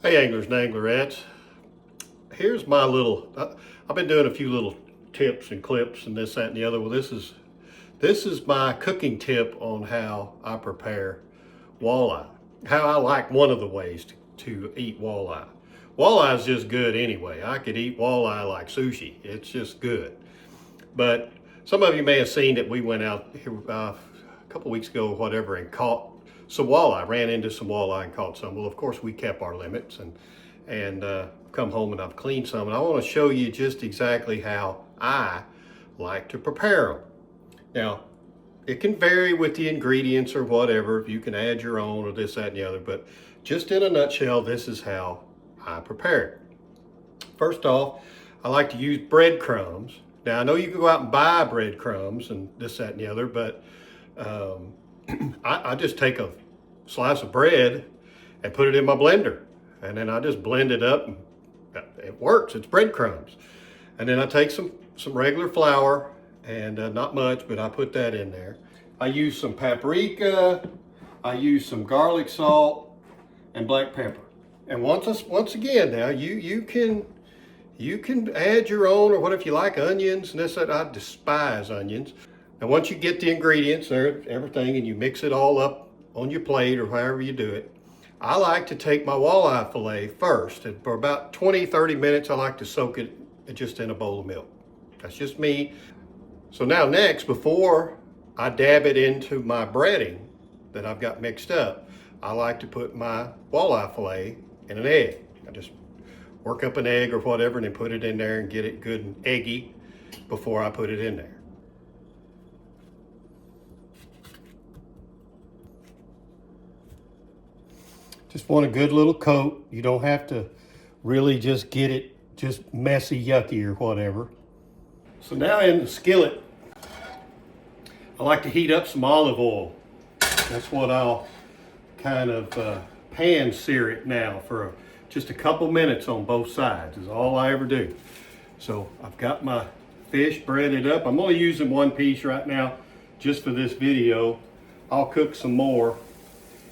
Hey anglers and anglerettes, here's my little, I've been doing a few little tips and clips and this, that, and the other. Well, this is my cooking tip on how I prepare walleye. How I like one of the ways to eat walleye. Walleye is just good anyway. I could eat walleye like sushi. It's just good. But some of you may have seen that we went out here a couple weeks ago or whatever and caught some walleye, ran into some walleye and caught some. Well, of course, we kept our limits and come home and I've cleaned some. And I want to show you just exactly how I like to prepare them. Now, it can vary with the ingredients or whatever. You can add your own or this, that, and the other. But just in a nutshell, this is how I prepare it. First off, I like to use breadcrumbs. Now, I know you can go out and buy breadcrumbs and this, that, and the other, but I just take a slice of bread and put it in my blender. And then I just blend it up and it works. It's breadcrumbs. And then I take some regular flour and not much, but I put that in there. I use some paprika. I use some garlic salt and black pepper. And once again now, you can add your own, or what if you like onions and this, that. I despise onions. And once you get the ingredients there, everything, and you mix it all up on your plate or however you do it, I like to take my walleye fillet first. And for about 20-30 minutes, I like to soak it just in a bowl of milk. That's just me. So now next, before I dab it into my breading that I've got mixed up, I like to put my walleye fillet in an egg. I just work up an egg or whatever and then put it in there and get it good and eggy before I put it in there. Just want a good little coat. You don't have to really just get it just messy, yucky or whatever. So now in the skillet, I like to heat up some olive oil. That's what I'll kind of pan sear it now for just a couple minutes on both sides is all I ever do. So I've got my fish breaded up. I'm only using one piece right now just for this video. I'll cook some more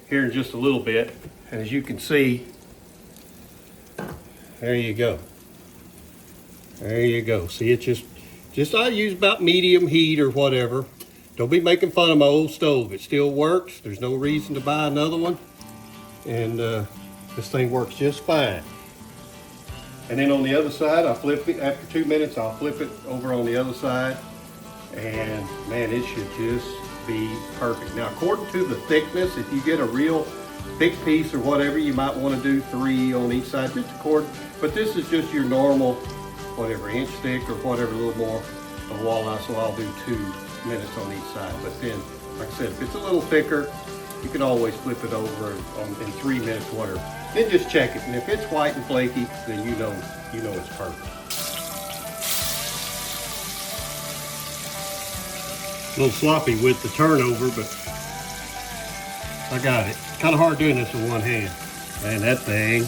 here in just a little bit. And as you can see, there you go. There you go. See, it's just I use about medium heat or whatever. Don't be making fun of my old stove. It still works. There's no reason to buy another one. And this thing works just fine. And then on the other side, I flip it. After 2 minutes, I'll flip it over on the other side. And man, it should just be perfect. Now, according to the thickness, if you get a real thick piece or whatever, you might want to do 3 on each side, just according. But this is just your normal, whatever, inch thick or whatever, a little more of walleye, so I'll do 2 minutes on each side. But then, like I said, if it's a little thicker, you can always flip it over in 3 minutes, whatever. Then just check it, and if it's white and flaky, then you know it's perfect. A little sloppy with the turnover, but I got it. Kind of hard doing this with one hand. Man, that thing,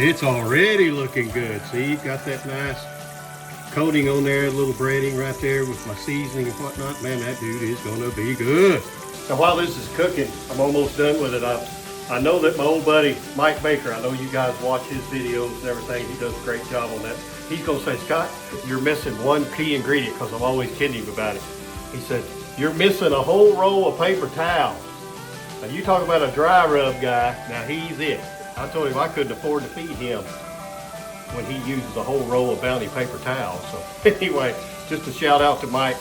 it's already looking good. See, you've got that nice coating on there, a little breading right there with my seasoning and whatnot. Man, that dude is gonna be good. Now, while this is cooking, I'm almost done with it. I know that my old buddy, Mike Baker, I know you guys watch his videos and everything. He does a great job on that. He's gonna say, Scott, you're missing one key ingredient, because I'm always kidding him about it. He said, you're missing a whole roll of paper towels. Now, you talk about a dry rub guy, now he's it. I told him I couldn't afford to feed him when he uses a whole roll of Bounty paper towels. So anyway, just a shout out to Mike.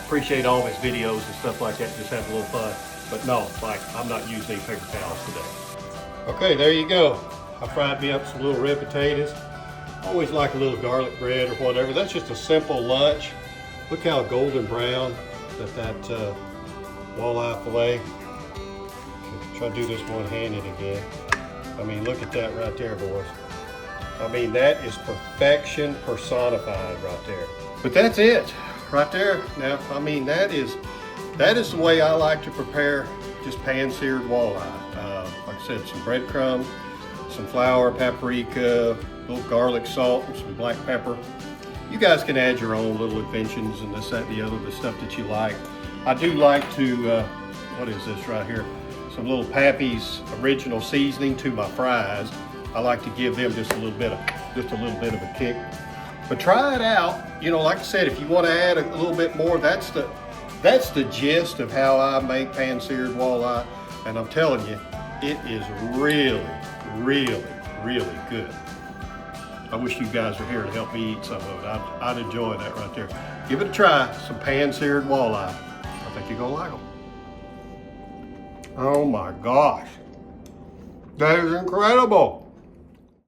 Appreciate all his videos and stuff like that. Just have a little fun. But no, Mike, I'm not using any paper towels today. Okay, there you go. I fried me up some little red potatoes. I always like a little garlic bread or whatever. That's just a simple lunch. Look how golden brown that walleye fillet. Try to do this one-handed again. I mean, look at that right there, boys. I mean, that is perfection personified right there. But that's it right there. Now, I mean, that is the way I like to prepare just pan-seared walleye. Like I said, some breadcrumbs, some flour, paprika, a little garlic salt, and some black pepper. You guys can add your own little inventions and this, that, and the other, the stuff that you like. I do like to, what is this right here? some little Pappy's original seasoning to my fries. I like to give them just a little bit of a kick. But try it out. You know, like I said, if you want to add a little bit more, that's the gist of how I make pan-seared walleye. And I'm telling you, it is really, really, really good. I wish you guys were here to help me eat some of it. I'd enjoy that right there. Give it a try, some pan-seared walleye. I think you're gonna like them. Oh my gosh, that is incredible.